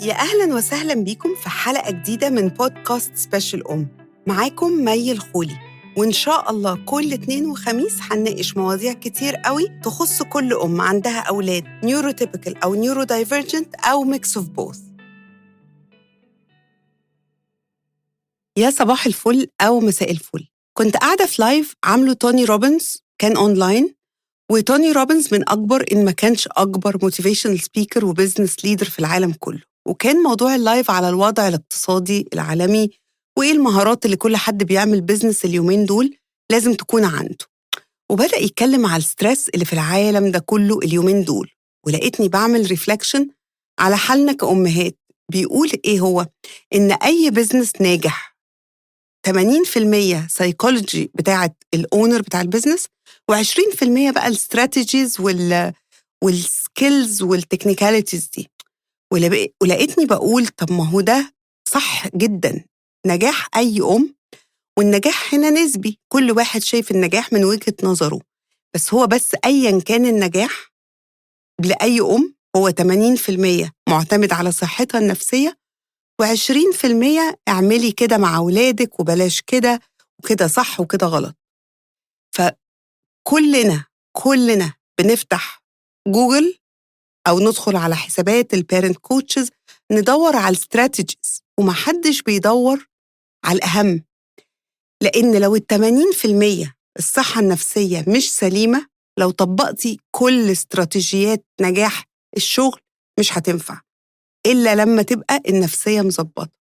يا أهلاً وسهلاً بيكم في حلقة جديدة من بودكاست سبيشال معاكم مي الخولي، وإن شاء الله كل اتنين وخميس هنناقش مواضيع كتير قوي تخص كل عندها أولاد نيوروتيبيكال أو نيورو دايفرجنت أو ميكس اوف بوث. يا صباح الفل أو مساء الفل. كنت قاعدة في لايف عامله توني روبنز، كان أونلاين، وتوني روبنز من أكبر إن ما كانش أكبر موتيفيشنال سبيكر وبزنس ليدر في العالم كله، وكان موضوع اللايف على الوضع الاقتصادي العالمي وإيه المهارات اللي كل حد بيعمل بزنس اليومين دول لازم تكون عنده. وبدأ يتكلم على الستريس اللي في العالم ده كله اليومين دول، ولقيتني بعمل ريفلكشن على حالنا كأمهات. بيقول إيه هو؟ إن أي بزنس ناجح 80% سايكولوجي بتاعت الأونر بتاع البزنس، و20% بقى الاستراتيجيز والسكيلز والتكنيكاليتيز دي. ولقيتني بقول طب ما هو ده صح جدا. نجاح أي والنجاح هنا نسبي، كل واحد شايف النجاح من وجهة نظره، بس أيا كان النجاح لأي هو 80% معتمد على صحتها النفسية، و20% اعملي كده مع أولادك وبلاش كده، وكده صح وكده غلط. فكلنا بنفتح جوجل أو ندخل على حسابات البيرنت كوتشز ندور على الاستراتيجيز، ومحدش بيدور على الأهم. لأن لو 80% الصحة النفسية مش سليمة، لو طبقتي كل استراتيجيات نجاح الشغل مش هتنفع إلا لما تبقى النفسية مظبطة.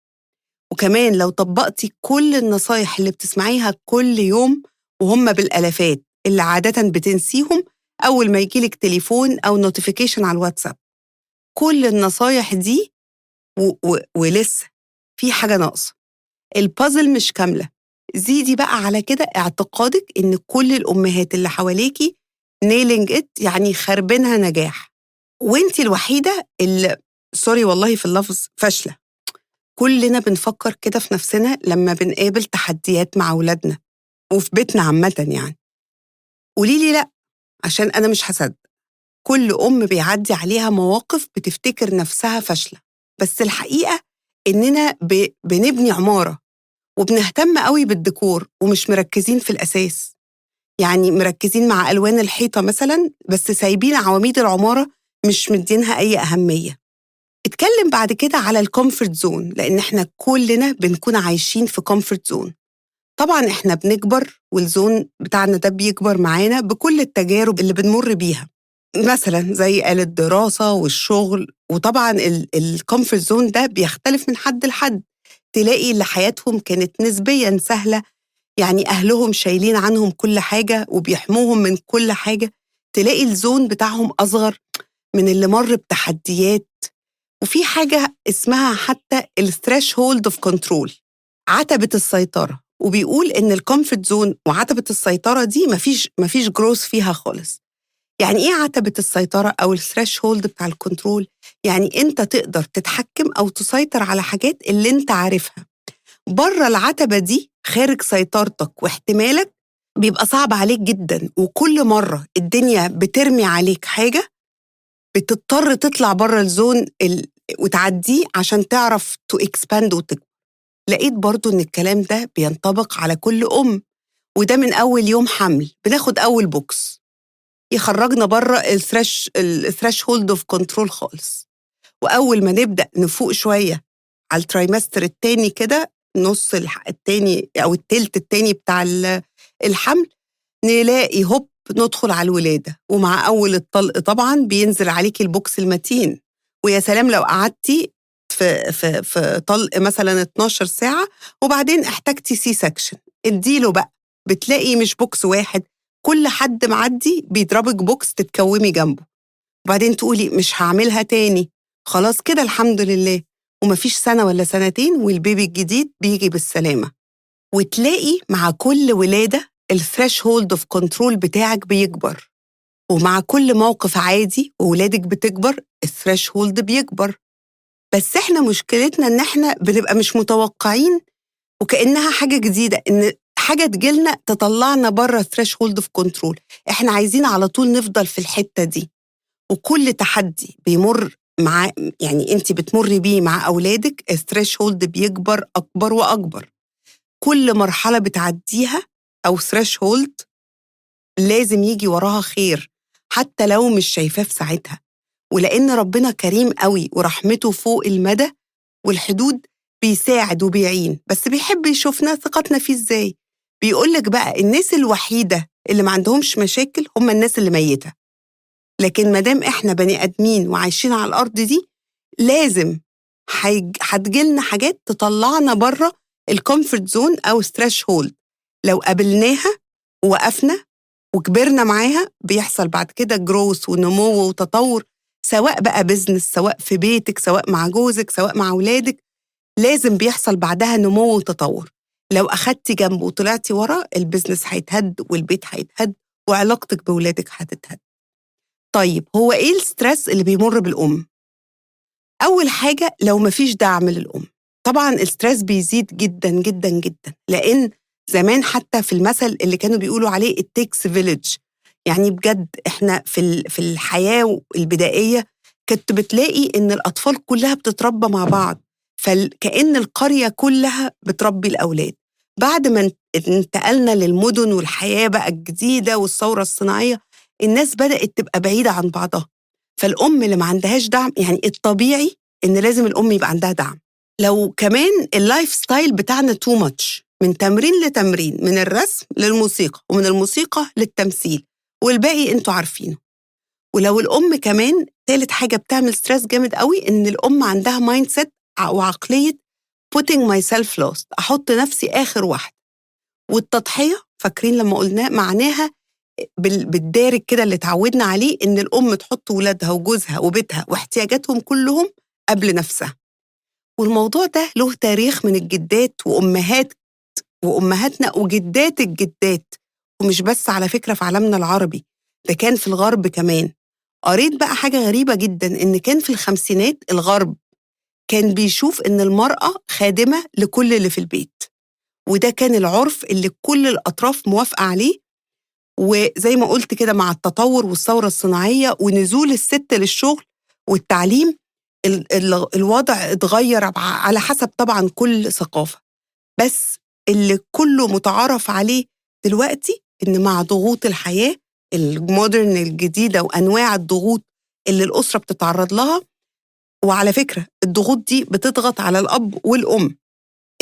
وكمان لو طبقتي كل النصايح اللي بتسمعيها كل يوم وهم بالألافات اللي عادة بتنسيهم أول ما يجيلك تليفون أو نوتيفيكيشن على الواتساب، كل النصايح دي ولسه في حاجة ناقصة، البازل مش كاملة. زيدي بقى على كده اعتقادك إن كل الأمهات اللي حواليكي نيلينج إت، يعني خربينها نجاح، وإنتي الوحيدة اللي سوري والله في اللفظ فاشلة. كلنا بنفكر كده في نفسنا لما بنقابل تحديات مع أولادنا وفي بيتنا عامة يعني. قوليلي لأ، عشان أنا مش هصدق. كل بيعدي عليها مواقف بتفتكر نفسها فاشلة، بس الحقيقة إننا بنبني عمارة وبنهتم قوي بالديكور ومش مركزين في الأساس. يعني مركزين مع ألوان الحيطة مثلا، بس سايبين عواميد العمارة مش مدينها أي أهمية. اتكلم بعد كده على الكومفورت زون، لأن احنا كلنا بنكون عايشين في كومفورت زون. طبعا احنا بنكبر والزون بتاعنا ده بيكبر معانا بكل التجارب اللي بنمر بيها، مثلا زي الدراسة والشغل. وطبعا الكومفورت زون ده بيختلف من حد لحد. تلاقي اللي حياتهم كانت نسبيا سهلة، يعني أهلهم شايلين عنهم كل حاجة وبيحموهم من كل حاجة، تلاقي الزون بتاعهم أصغر من اللي مر بتحديات. وفي حاجة اسمها حتى الثريشولد اوف كنترول، عتبة السيطرة. وبيقول إن الكومفورت زون وعتبة السيطرة دي مفيش جروث فيها خالص. يعني إيه عتبة السيطرة أو الثريشولد بتاع الكنترول؟ يعني أنت تقدر تتحكم أو تسيطر على حاجات اللي أنت عارفها. بره العتبة دي خارج سيطرتك واحتمالك بيبقى صعب عليك جدا، وكل مرة الدنيا بترمي عليك حاجة بتضطر تطلع بره الزون وتعديه عشان تعرف تو اكسباند وتكبر. لقيت برضو إن الكلام ده بينطبق على كل وده من أول يوم حمل بناخد أول بوكس يخرجنا بره الثريش هولد اوف كنترول خالص. وأول ما نبدأ نفوق شوية على الترايمستر التاني كده، نص التاني أو التلت التاني بتاع الحمل، نلاقي هوب ندخل على الولادة. ومع أول الطلق طبعا بينزل عليكي البوكس المتين، ويا سلام لو قعدتي في طلق مثلا 12 ساعة وبعدين احتجتي سي سكشن، اديله بقى بتلاقي مش بوكس واحد، كل حد معدي بيضربك بوكس تتكومي جنبه، وبعدين تقولي مش هعملها تاني، خلاص كده الحمد لله. ومفيش سنة ولا سنتين والبيبي الجديد بيجي بالسلامة. وتلاقي مع كل ولادة الثريش هولد اوف كنترول بتاعك بيكبر، ومع كل موقف عادي وولادك بتكبر الثريش هولد بيكبر. بس احنا مشكلتنا ان احنا بنبقى مش متوقعين، وكأنها حاجة جديدة، ان حاجة تجيلنا تطلعنا بره الثريش هولد اوف كنترول. احنا عايزين على طول نفضل في الحتة دي، وكل تحدي بيمر مع يعني أنت بتمر بيه مع أولادك، الثريشولد بيكبر أكبر وأكبر. كل مرحلة بتعديها أو ثريشولد لازم يجي وراها خير، حتى لو مش شايفاه في ساعتها. ولأن ربنا كريم قوي ورحمته فوق المدى والحدود، بيساعد وبيعين، بس بيحب يشوفنا ثقتنا فيه إزاي. بيقولك بقى الناس الوحيدة اللي ما عندهمش مشاكل هم الناس اللي ميتة. لكن مادام إحنا بني آدمين وعايشين على الأرض دي، لازم هتجيلنا حاجات تطلعنا بره الكومفورت زون أو ستريش هولد. لو قابلناها ووقفنا وكبرنا معاها، بيحصل بعد كده جروث ونمو وتطور، سواء بقى بيزنس، سواء في بيتك، سواء مع جوزك، سواء مع أولادك. لازم بيحصل بعدها نمو وتطور. لو أخدتي جنبه وطلعتي ورا، البيزنس هيتهد والبيت هيتهد وعلاقتك بولادك هتتهد. طيب هو إيه الستريس اللي بيمر بالأم؟ أول حاجة، لو مفيش دعم للأم، طبعا الستريس بيزيد جدا جدا جدا. لأن زمان حتى في المثل اللي كانوا بيقولوا عليه it takes village، يعني بجد إحنا في الحياة البدائية كنت بتلاقي إن الأطفال كلها بتتربى مع بعض، فكأن القرية كلها بتربي الأولاد. بعد ما انتقلنا للمدن والحياة بقى الجديدة والثورة الصناعية، الناس بدأت تبقى بعيدة عن بعضها. فالأم اللي ما عندهاش دعم، يعني الطبيعي إن لازم الأم يبقى عندها دعم. لو كمان اللايف ستايل بتاعنا تو ماتش، من تمرين لتمرين، من الرسم للموسيقى ومن الموسيقى للتمثيل، والباقي انتوا عارفينه. ولو الأم كمان، ثالث حاجة بتعمل ستريس جامد قوي، إن الأم عندها مايند سيت وعقلية putting myself last، أحط نفسي آخر واحد. والتضحية، فاكرين لما قلنا معناها بالدارج كده اللي اتعودنا عليه، إن الأم تحط ولادها وجوزها وبيتها واحتياجاتهم كلهم قبل نفسها. والموضوع ده له تاريخ من الجدات وأمهاتنا وجدات الجدات، ومش بس على فكرة في عالمنا العربي، ده كان في الغرب كمان. قريت بقى حاجة غريبة جدا، إن كان في الخمسينات الغرب كان بيشوف إن المرأة خادمة لكل اللي في البيت، وده كان العرف اللي كل الأطراف موافقة عليه. وزي ما قلت كده، مع التطور والثورة الصناعية ونزول الست للشغل والتعليم، الوضع اتغير على حسب طبعا كل ثقافة. بس اللي كله متعارف عليه دلوقتي، إن مع ضغوط الحياة المودرن الجديدة وأنواع الضغوط اللي الأسرة بتتعرض لها، وعلى فكرة الضغوط دي بتضغط على الأب والأم.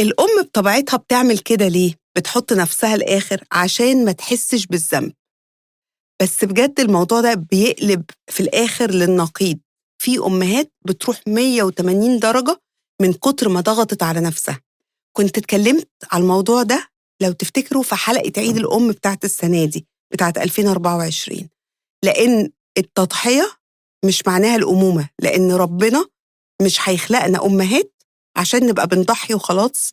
الأم بطبيعتها بتعمل كده ليه؟ بتحط نفسها الآخر عشان ما تحسش بالذنب. بس بجد الموضوع ده بيقلب في الآخر للنقيض. في أمهات بتروح 180 درجة من كتر ما ضغطت على نفسها. كنت اتكلمت على الموضوع ده لو تفتكروا في حلقة عيد الأم بتاعت السنة دي، بتاعت 2024. لأن التضحية مش معناها الأمومة، لأن ربنا مش هيخلقنا أمهات عشان نبقى بنضحي وخلاص.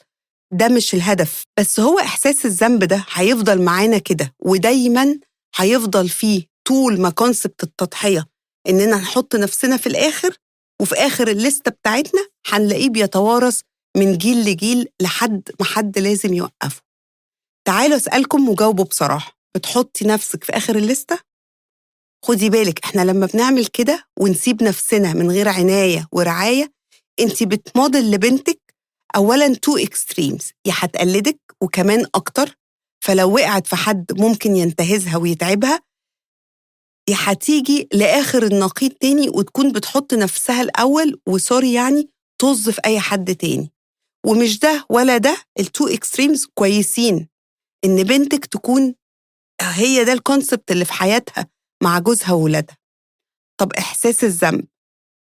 ده مش الهدف. بس هو إحساس الذنب ده هيفضل معانا كده، ودايما هيفضل فيه طول ما كونسبت التضحية إننا نحط نفسنا في الآخر. وفي آخر الليستة بتاعتنا هنلاقيه بيتوارث من جيل لجيل لحد ما حد لازم يوقفه. تعالوا أسألكم وجاوبوا بصراحة، بتحطي نفسك في آخر الليستة؟ خدي بالك، إحنا لما بنعمل كده ونسيب نفسنا من غير عناية ورعاية، أنت بتموديل لبنتك أولاً تو إكستريمز، يا هتقلدك وكمان أكتر، فلو وقعت في حد ممكن ينتهزها ويتعبها، يا هتيجي لآخر النقيض تاني وتكون بتحط نفسها الأول، وسوري يعني طز في أي حد تاني. ومش ده ولا ده، التو إكستريمز كويسين، إن بنتك تكون هي ده الكونسبت اللي في حياتها مع جوزها وولادها. طب إحساس الذنب،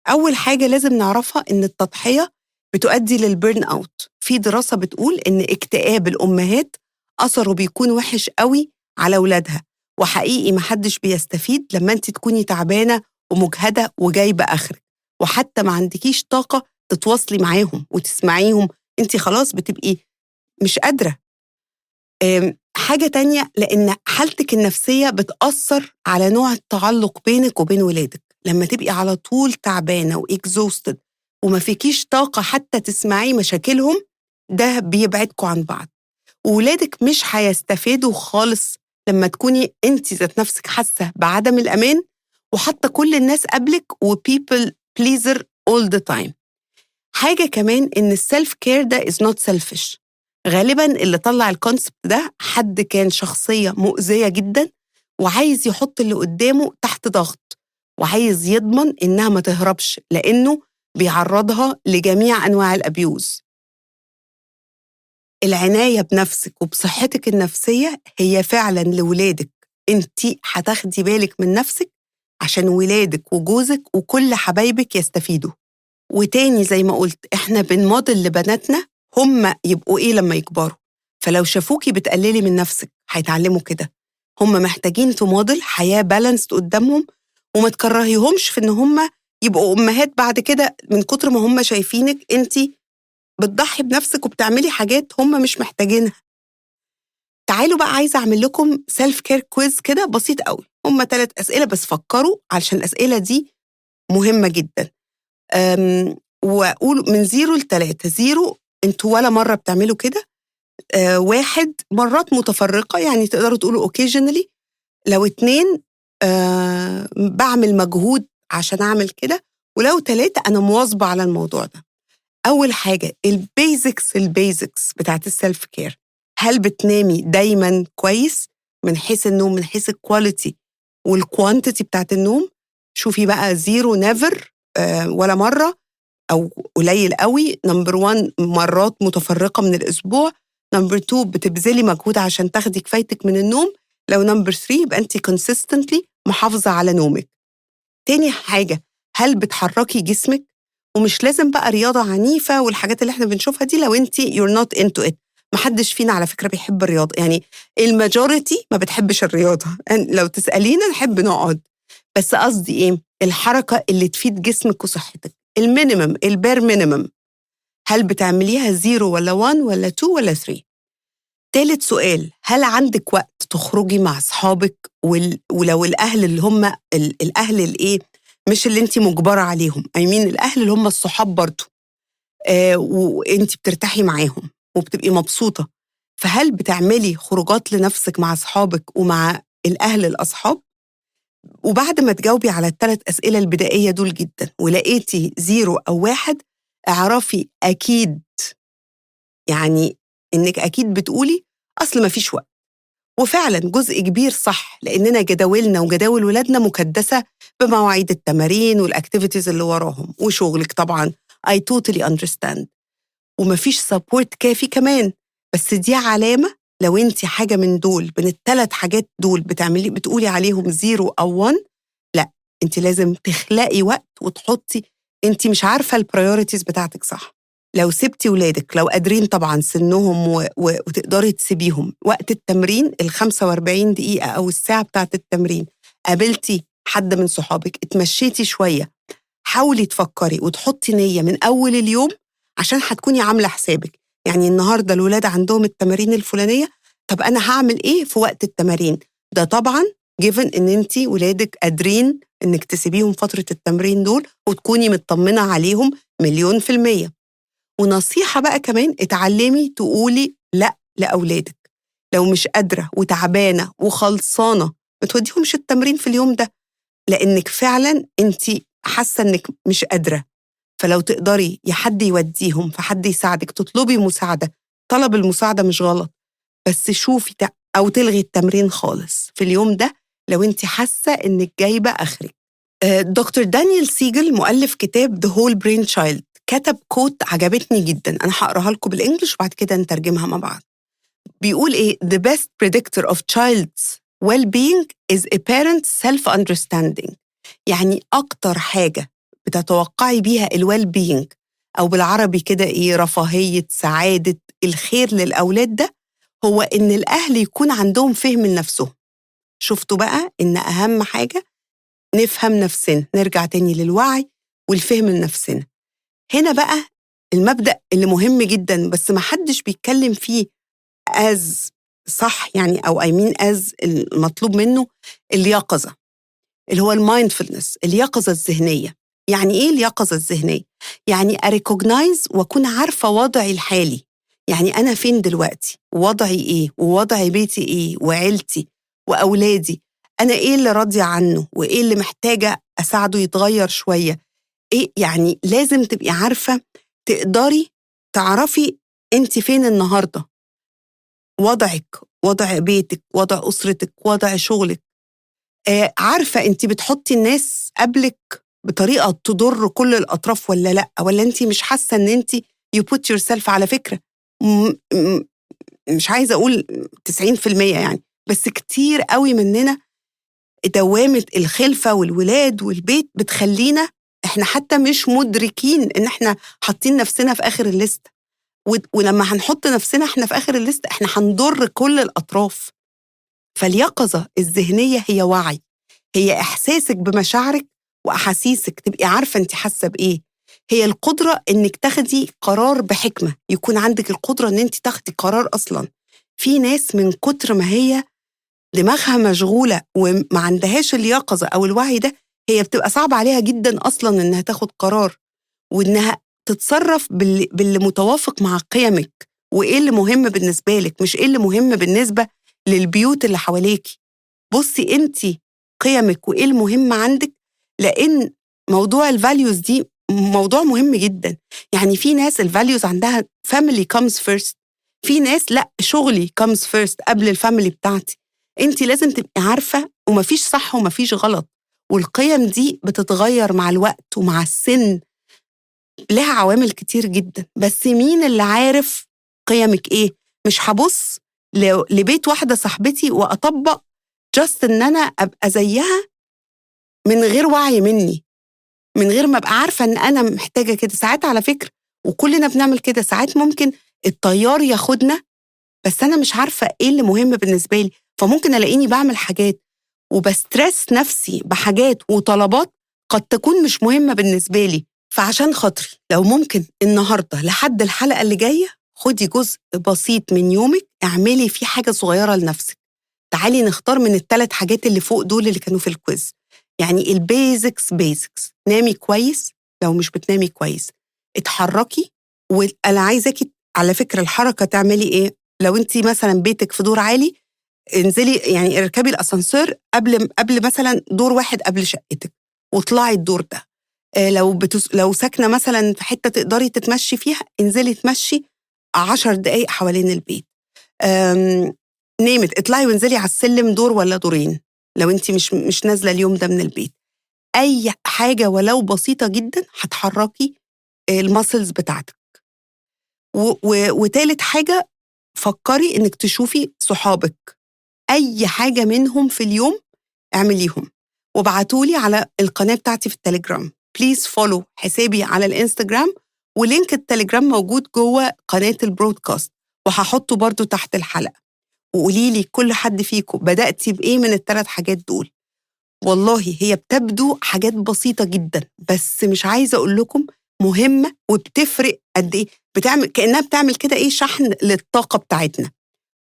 أول حاجة لازم نعرفها إن التضحية بتؤدي للبيرن أوت. في دراسة بتقول إن اكتئاب الأمهات أثره بيكون وحش قوي على أولادها، وحقيقي محدش بيستفيد لما أنت تكوني تعبانة ومجهدة وجايبة آخرك، وحتى ما عندكيش طاقة تتواصلي معاهم وتسمعيهم، أنت خلاص بتبقي مش قادرة. حاجة تانية، لأن حالتك النفسية بتأثر على نوع التعلق بينك وبين ولادك. لما تبقي على طول تعبانة وإكزوستد وما فيكيش طاقة حتى تسمعي مشاكلهم، ده بيبعدكوا عن بعض. وولادك مش هيستفيدوا خالص لما تكوني انت ذات نفسك حاسة بعدم الأمان، وحتى كل الناس قبلك وبيبل pleaser all the time. حاجة كمان إن السيلف كير ده is not selfish. غالباً اللي طلع الكونسبت ده حد كان شخصية مؤذية جداً وعايز يحط اللي قدامه تحت ضغط وعايز يضمن إنها ما تهربش لأنه بيعرضها لجميع أنواع الأبيوز. العناية بنفسك وبصحتك النفسية هي فعلاً لولادك. انتي هتاخدي بالك من نفسك عشان ولادك وجوزك وكل حبايبك يستفيدوا. وتاني زي ما قلت احنا بنموديل لبناتنا هم يبقوا ايه لما يكبروا. فلو شافوكي بتقللي من نفسك هيتعلموا كده. هم محتاجين تموديل حياة بالانسد قدامهم وما تكرهيهمش في ان هم يبقوا امهات بعد كده من كتر ما هم شايفينك انتي بتضحي بنفسك وبتعملي حاجات هم مش محتاجينها. تعالوا بقى عايزة أعمل لكم سيلف كير كويز كده بسيط قوي. هم 3 أسئلة بس فكروا علشان الأسئلة دي مهمة جدا. وقولوا من 0 ل3. 0 انتوا ولا مرة بتعملوا كده. 1 مرات متفرقة يعني تقدروا تقولوا occasionally. لو 2 بعمل مجهود عشان أعمل كده. ولو 3 أنا مواظبة على الموضوع ده. أول حاجة البيزكس بتاعت السيلف كير. هل بتنامي دايما كويس من حيث النوم من حيث الكواليتي والكوانتيتي بتاعت النوم؟ شوفي بقى 0 نيفر ولا مرة أو قليل قوي. نمبر 1 مرات متفرقة من الأسبوع. نمبر 2 بتبذلي مجهود عشان تاخدي كفايتك من النوم. لو نمبر 3 يبقى أنت consistently محافظة على نومك. تاني حاجة هل بتحركي جسمك؟ ومش لازم بقى رياضة عنيفة والحاجات اللي احنا بنشوفها دي لو انت you're not into it. محدش فينا على فكرة بيحب الرياضة يعني الماجوريتي ما بتحبش الرياضة. لو تسألينا نحب نقعد. بس قصدي ايه الحركة اللي تفيد جسمك وصحتك المينيمم البير مينيمم. هل بتعمليها 0 ولا 1 ولا 2 ولا 3؟ تالت سؤال هل عندك وقت تخرجي مع أصحابك ولو الأهل اللي هم الأهل الإيه مش اللي انت مجبرة عليهم الأهل اللي هم الصحاب برضو وانت بترتاحي معاهم وبتبقي مبسوطة. فهل بتعملي خروجات لنفسك مع أصحابك ومع الأهل الأصحاب؟ وبعد ما تجاوبي على ال3 أسئلة البدائية دول جدا ولقيتي 0 أو 1 اعرفي أكيد يعني إنك أكيد بتقولي أصل ما فيش وقت. وفعلا جزء كبير صح لأننا جداولنا وجداول ولادنا مكدسة بمواعيد التمارين والأكتيفيتيز اللي وراهم وشغلك طبعا I totally understand. ومفيش سبورت كافي كمان. بس دي علامة لو انت حاجة من دول من ال3 حاجات دول بتقولي عليهم 0 أو 1 لا انت لازم تخلقي وقت وتحطي. انت مش عارفة البرايوريتيز بتاعتك صح. لو سبتي ولادك لو قادرين طبعا سنهم وتقدري تسيبيهم وقت التمرين 45 دقيقة أو الساعة بتاعت التمرين قابلتي حد من صحابك اتمشيتي شوية حاولي تفكري وتحطي نية من أول اليوم عشان هتكوني عاملة حسابك. يعني النهاردة الولاد عندهم التمارين الفلانية طب أنا هعمل إيه في وقت التمارين ده؟ طبعا given إن أنتي ولادك قادرين إنك تسيبيهم فترة التمرين دول وتكوني مطمنة عليهم 1,000,000%. ونصيحة بقى كمان اتعلمي تقولي لأ لأولادك. لو مش قادرة وتعبانة وخلصانة ما توديهمش التمرين في اليوم ده لأنك فعلا أنتي حاسة إنك مش قادرة. فلو تقدري يا حد يوديهم فحد يساعدك تطلبي مساعدة. طلب المساعدة مش غلط بس شوفي أو تلغي التمرين خالص في اليوم ده لو أنتي حاسة إنك جايبة آخرك. دكتور دانيال سيجل مؤلف كتاب The Whole Brain Child كتب كوت عجبتني جدا. أنا هقراها لكم بالإنجليش وبعد كده نترجمها مع بعض. بيقول إيه The best predictor of child's well-being is a parent's self-understanding. يعني أكتر حاجة بتتوقعي بيها الويل بينج أو بالعربي كده إيه رفاهية سعادة الخير للأولاد ده هو إن الأهل يكون عندهم فهم لنفسهم. شفتوا بقى إن أهم حاجة نفهم نفسنا نرجع تاني للوعي والفهم لنفسنا. هنا بقى المبدأ اللي مهم جدا بس ما حدش بيتكلم فيه as صح يعني أو as المطلوب منه اليقظة اللي هو المايندفولنس اليقظة الذهنية. يعني إيه اليقظة الذهنية؟ يعني أريكوجنايز وأكون عارفة وضعي الحالي. يعني أنا فين دلوقتي ووضعي إيه ووضعي بيتي إيه وعيلتي وأولادي. أنا إيه اللي راضية عنه وإيه اللي محتاجة أساعده يتغير شوية. إيه يعني لازم تبقي عارفة تقدري تعرفي أنتِ فين النهارده، وضعِك، وضع بيتِك، وضع أسرتِك، وضع شغلِك، عارفة أنتِ بتحطّي الناس قبلِك بطريقة تضُر كل الأطراف والّا لأ، والّا أنتِ مش حاسة إن أنتِ you put yourself على فكرة م م مش عايزة أقول 90% يعني، بس كتير أوي مننا دوّامة الخلفة والولاد والبيت بتخلّينا إحنا حتى مش مُدركين إن إحنا حاطين نفسنا في آخر الليستة، ولمّا هنحُط نفسنا إحنا في آخر الليستة إحنا هنضُر كل الأطراف. فاليقظة الذهنية هي وعي، هي إحساسِك بمشاعرِك وأحاسيسِك، تبقي عارفة أنتِ حاسة بإيه، هي القدرة إنِّك تاخدي قرار بحكمة، يكون عندِك القدرة إن أنتِ تاخدي قرار أصلًا. في ناس من كتر ما هي دماغها مشغولة وما عندهاش اليقظة أو الوعي ده، هي بتبقى صعب عليها جدًا أصلًا إنها تاخد قرار، وإنها تتصرّف باللي متوافق مع قيمِك، وإيه اللي مهم بالنسبة لِك، مش إيه اللي مهم بالنسبة للبيوت اللي حواليكِ. بُصّي أنتِ قيمِك وإيه المهم عندِك، لإن موضوع الvalues دي موضوع مهم جدًا. يعني في ناس الvalues عندها family comes first، في ناس لأ، شغلي comes first قبل الfamily بتاعتي. أنتِ لازم تبقي عارفة وما فيش صح وما فيش غلط، والقيم دي بتتغيّر مع الوقت ومع السِن، لها عوامل كتير جدًا، بس مين اللي عارف قيمِك إيه؟ مش هابُص لبيت واحدة صاحبتي وأطبّق just إن أنا أبقى زيّها من غير وعي منّي، من غير ما أبقى عارفة إن أنا محتاجة كده. ساعات على فكرة وكُلّنا بنعمل كده، ساعات ممكن التيار ياخدنا بس أنا مش عارفة إيه اللي مهم بالنسبة لي، فممكن ألاقيني باعمل حاجات وباسترس نفسي بحاجات وطلبات قد تكون مش مهمة بالنسبة لي. فعشان خاطري لو ممكن النهاردة لحد الحلقة اللي جاية خدي جزء بسيط من يومِك اعملي فيه حاجة صغيرة لنفسِك. تعالي نختار من ال3 حاجات اللي فوق دول اللي كانوا في الquiz. يعني basics نامي كويس لو مش بتنامي كويس، اتحركي. وأنا عايزاكِ على فكرة الحركة تعملي إيه، لو أنتِ مثلًا بيتِك في دور عالي انزلي يعني اركبي الأسانسير قبل مثلًا دور واحد قبل شقتِك، واطلعي الدور ده. لو ساكنة مثلًا في حتة تقدري تتمشي فيها، انزلي اتمشي 10 دقايق حوالين البيت. آمم، اطلعي وانزلي على السلم دور والّا دورين، لو أنتِ مش نازلة اليوم ده من البيت. أي حاجة ولو بسيطة جدًا هتحركي الmuscles بتاعتِك. وتالت حاجة فكّري إنِّك تشوفي صحابِك، أي حاجة منهم في اليوم اعمليهم، وابعتوا لي على القناة بتاعتي في التليجرام. please follow حسابي على الإنستجرام، ولينك التليجرام موجود جوّه قناة البرودكاست، وهاحطه برضه تحت الحلقة. وقولي لي كل حد فيكم بدأتِ بإيه من ال3 حاجات دول. والله هي بتبدو حاجات بسيطة جدًا، بس مش عايزة أقول لكم مهمة وبتفرق قد إيه، كإنها بتعمل كده إيه شحن للطاقة بتاعتنا.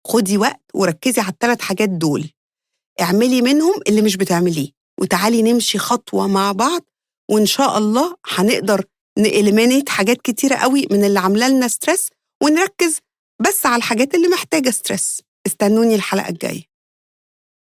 خدي وقت وركّزي على ال3 حاجات دول، اعملي منهم اللي مش بتعمليه، وتعالي نمشي خطوة مع بعض، وإن شاء الله هنقدر نeliminate حاجات كتيرة أوي من اللي عاملة لنا stress، ونركّز بس على الحاجات اللي محتاجة stress. استنوني الحلقة الجاية.